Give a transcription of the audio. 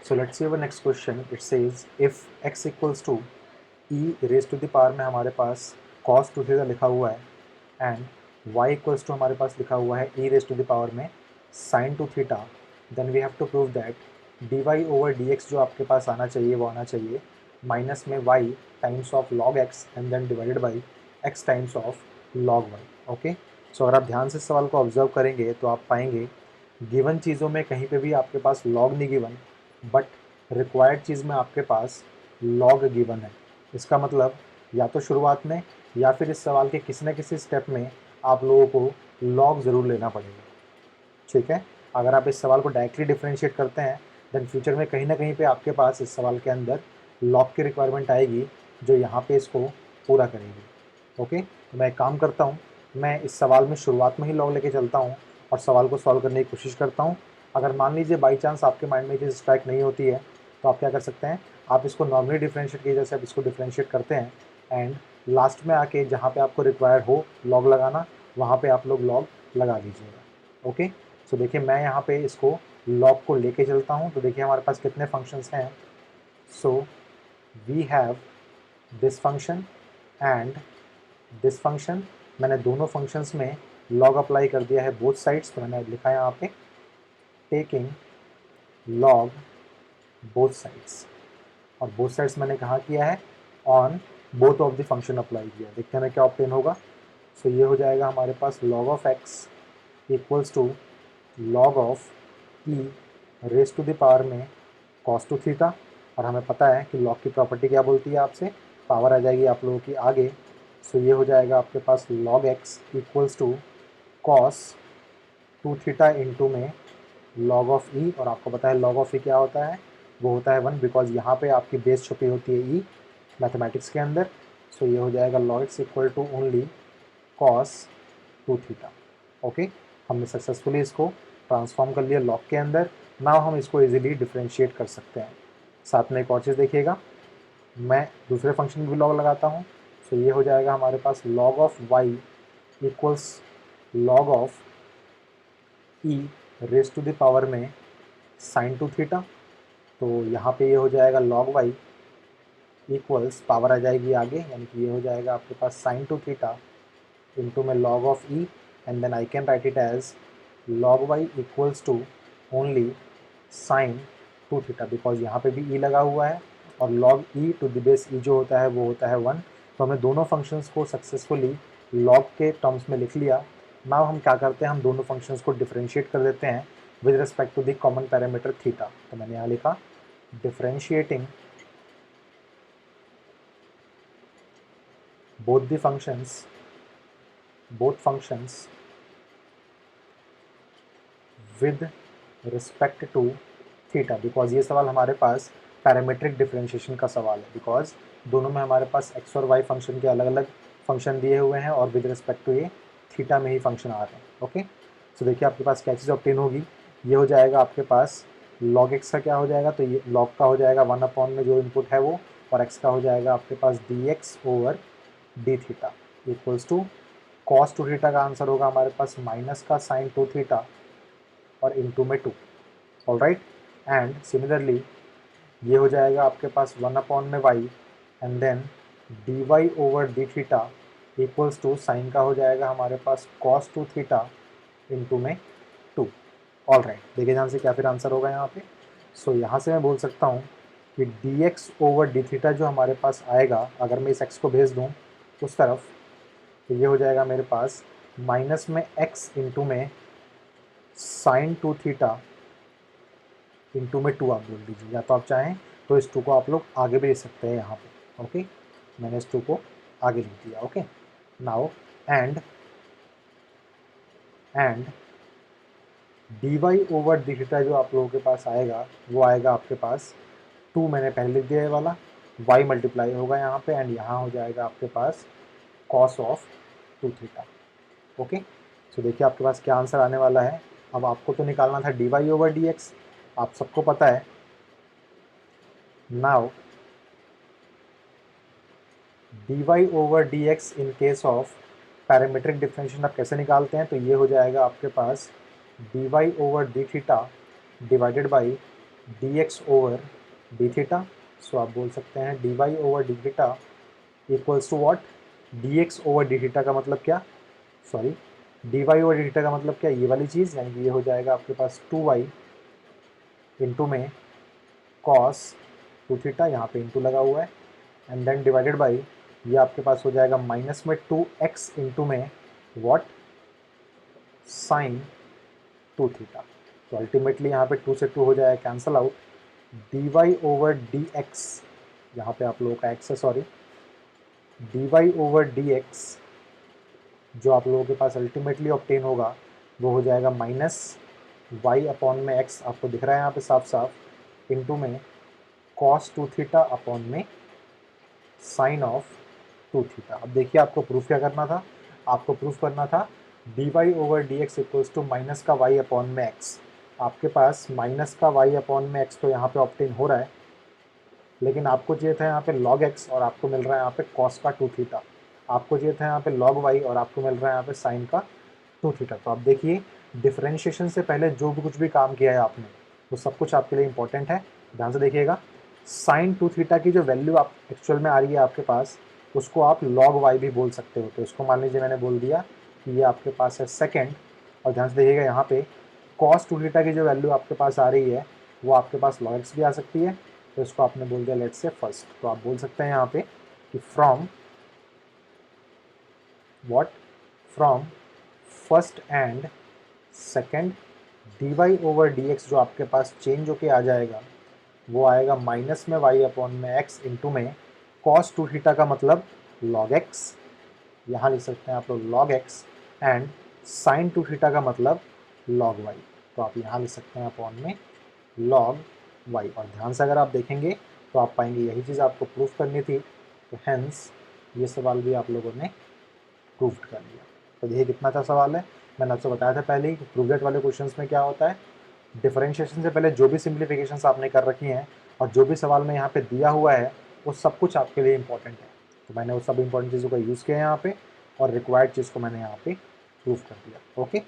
So let's see our next question. It says if x equals to e raised to the power में हमारे पास cos 2 theta लिखा हुआ है and y equals to हमारे पास लिखा हुआ है e raised to the power में sin 2 theta, then we have to prove that dy over dx जो आपके पास आना चाहिए वो आना चाहिए माइनस में y times of log x and then divided by x times of log y. Okay, so अगर आप ध्यान से सवाल को ऑब्जर्व करेंगे तो आप पाएंगे गिवन चीज़ों में कहीं पे भी आपके पास log नहीं गिवन, बट रिक्वायर्ड चीज़ में आपके पास log गिवन है. इसका मतलब या तो शुरुआत में या फिर इस सवाल के किसी न किसी स्टेप में आप लोगों को log ज़रूर लेना पड़ेगा. ठीक है, अगर आप इस सवाल को डायरेक्टली डिफ्रेंशिएट करते हैं देन फ्यूचर में कहीं ना कहीं पे आपके पास इस सवाल के अंदर log की रिक्वायरमेंट आएगी जो यहाँ पे इसको पूरा करेगी. ओके, तो मैं एक काम करता हूँ, मैं इस सवाल में शुरुआत में ही log लेके चलता हूँ और सवाल को सॉल्व करने की कोशिश करता हूँ. अगर मान लीजिए बाई चांस आपके माइंड में चीज़ स्ट्राइक नहीं होती है तो आप क्या कर सकते हैं, आप इसको नॉर्मली डिफ्रेंशिएट की जैसे आप इसको डिफ्रेंशिएट करते हैं एंड लास्ट में आके जहाँ पे आपको रिक्वायर्ड हो लॉग लगाना वहाँ पे आप लोग लॉग लगा दीजिएगा. ओके, सो देखिए मैं यहाँ पे इसको लॉग को लेके चलता हूँ. तो देखिए हमारे पास कितने फंक्शंस हैं. So we have this function and this function. मैंने दोनों फंक्शंस में लॉग अप्लाई कर दिया है बोथ साइड्स. तो मैंने लिखा है यहाँ पे टेकिंग लॉग बोथ साइड्स, और बोथ साइड्स मैंने कहाँ किया है, on both of the function apply किया. देखते हैं क्या ऑब्टेन होगा. सो ये हो जाएगा हमारे पास log of x equals to log of e raise to the power में cos 2 थीटा. और हमें पता है कि log की प्रॉपर्टी क्या बोलती है, आपसे पावर आ जाएगी आप लोगों की आगे. सो ये हो जाएगा आपके पास log x equals to cos 2 theta into में log ऑफ e. और आपको पता है log ऑफ e क्या होता है, वो होता है 1, बिकॉज यहाँ पे आपकी बेस छुपी होती है e मैथमेटिक्स के अंदर. सो ये हो जाएगा log x equal to only cos 2 theta. Okay, हमने सक्सेसफुली इसको ट्रांसफॉर्म कर लिया log के अंदर. नाउ हम इसको इजीली डिफ्रेंशिएट कर सकते हैं. साथ में एक और चीज़ देखिएगा, मैं दूसरे फंक्शन भी log लगाता हूँ. सो ये हो जाएगा हमारे पास log of y equals log of e raise to the power में sin 2 थीटा. तो यहाँ पे ये हो जाएगा log y इक्वल्स पावर आ जाएगी आगे, यानी कि ये हो जाएगा आपके पास sin 2 थीटा इंटू में log of e and then I can write it as log y equals to only sin 2 theta, because यहाँ पे भी e लगा हुआ है और log e to the base e जो होता है वो होता है 1. तो हमने दोनों फंक्शंस को सक्सेसफुली log के टर्म्स में लिख लिया. नाउ हम क्या करते हैं, हम दोनों फंक्शंस को डिफ्रेंशिएट कर देते हैं with respect to the common parameter theta. तो मैंने यहाँ लिखा differentiating both functions with respect to theta, because ये सवाल हमारे पास पैरामीट्रिक डिफरेंशिएशन का सवाल है, बिकॉज दोनों में हमारे पास x और y फंक्शन के अलग अलग फंक्शन दिए हुए हैं और विद रिस्पेक्ट टू ये थीटा में ही फंक्शन आ रहे हैं. ओके, सो देखिए आपके पास क्या चीज़ ऑब्टेन होगी. ये हो जाएगा आपके पास log x का क्या हो जाएगा, तो ये log का हो जाएगा 1 अपॉन में जो इनपुट है वो, और x का हो जाएगा आपके पास dx over D theta equals to cos 2 theta का आंसर होगा हमारे पास माइनस का sin 2 थीटा और इंटू में 2. ऑल राइट, एंड सिमिलरली ये हो जाएगा आपके पास 1 अपॉन में y and then D Y over D theta equals to sine का हो जाएगा हमारे पास cos 2 थीटा इंटू में 2. ऑल राइट, देखिए ध्यान से क्या फिर आंसर होगा यहाँ पे. सो यहाँ से मैं बोल सकता हूँ कि dx ओवर डी थीटा जो हमारे पास आएगा, अगर मैं इस x को भेज दूँ उस तरफ, तो ये हो जाएगा मेरे पास माइनस में x इंटू में साइन 2 थीटा इंटू में 2 आप बोल दीजिए, या तो आप चाहें तो इस 2 को आप लोग आगे भी लिख सकते हैं यहाँ पे. ओके, मैंने इस 2 को आगे लिख दिया. Okay, now and D Y over D theta जो आप लोगों के पास आएगा वो आएगा आपके पास 2, मैंने पहले लिख दिया ये वाला, y मल्टीप्लाई होगा यहाँ पे एंड यहाँ हो जाएगा आपके पास cos ऑफ 2 थीटा. ओके, सो देखिए आपके पास क्या आंसर आने वाला है. अब आपको तो निकालना था D Y over D X, आप सबको पता है. Now D Y over D X in case of parametric differentiation आप कैसे निकालते हैं, तो ये हो जाएगा आपके पास D Y over D theta divided by D x over D theta. So आप बोल सकते हैं D Y over D theta equals to what, डी एक्स ओवर डी थीटा का मतलब क्या, sorry D Y over D थीटा का मतलब क्या, ये वाली चीज़, यानी कि ये हो जाएगा आपके पास 2y इंटू में कॉस 2 थीटा, यहाँ पे इंटू लगा हुआ है, एंड देन डिवाइडेड बाई ये आपके पास हो जाएगा माइनस में 2x इंटू में वॉट, साइन 2 थीटा। तो अल्टीमेटली यहाँ पे 2 से 2 हो जाएगा cancel out, D Y over D X, यहाँ पे आप लोगों का x है sorry, D Y over D X जो आप लोगों के पास अल्टीमेटली ऑब्टेन होगा वो हो जाएगा माइनस वाई अपॉन में x, आपको दिख रहा है यहाँ पे साफ साफ, इंटू में कॉस 2 थीटा अपॉन में साइन ऑफ 2 थीटा। अब देखिए आपको प्रूफ क्या करना था, आपको प्रूफ करना था D Y over D X equals to minus का वाई अपॉन में एक्स। आपके पास माइनस का वाई अपॉन में एक्स तो यहाँ पे ऑब्टेन हो रहा है, लेकिन आपको चाहिए था यहाँ पे लॉग एक्स और आपको मिल रहा है यहाँ पे कॉस का 2 थीटा। आपको चाहिए था यहाँ पे लॉग वाई और आपको मिल रहा है यहाँ पे साइन का 2 थीटा। तो आप देखिए डिफरेंशिएशन से पहले जो भी कुछ भी काम किया है आपने वो सब कुछ आपके लिए इंपॉर्टेंट है, ध्यान से देखिएगा। साइन 2 थीटा की जो वैल्यू आप एक्चुअल में आ रही है आपके पास, उसको आप लॉग वाई भी बोल सकते हो। तो इसको मान लीजिए मैंने बोल दिया कि ये आपके पास है सेकेंड, और ध्यान से देखिएगा यहाँ पे कॉस 2 थीटा की जो वैल्यू आपके पास आ रही है वो आपके पास लॉग एक्स भी आ सकती है, तो इसको आपने बोल दिया लेट्स से फर्स्ट। तो आप बोल सकते हैं यहाँ पे कि from what, from first and second D Y over D X जो आपके पास चेंज होके आ जाएगा वो आएगा माइनस में वाई अपॉन में एक्स इंटू में कॉस 2 थीटा का मतलब लॉग एक्स, यहाँ लिख सकते हैं आप लोग log X, and sine 2 theta का मतलब लॉग वाई। तो आप यहाँ लिख सकते हैं अपॉन में लॉग वाई। और ध्यान से अगर आप देखेंगे तो आप पाएंगे यही चीज़ आपको प्रूफ करनी थी, तो हैंस ये सवाल भी आप लोगों ने प्रूव कर लिया। तो देखिए कितना अच्छा सवाल है, मैंने आपसे बताया था पहले ही कि प्रूव दैट वाले क्वेश्चंस में क्या होता है, डिफरेंशिएशन से पहले जो भी सिंप्लीफिकेशंस आपने कर रखी हैं और जो भी सवाल में यहाँ पे दिया हुआ है वो सब कुछ आपके लिए इंपॉर्टेंट है। तो मैंने वो सब इंपॉर्टेंट चीज़ों का यूज़ किया है यहाँ पे, और रिक्वायर्ड चीज़ को मैंने यहाँ पे प्रूव कर दिया। ओके।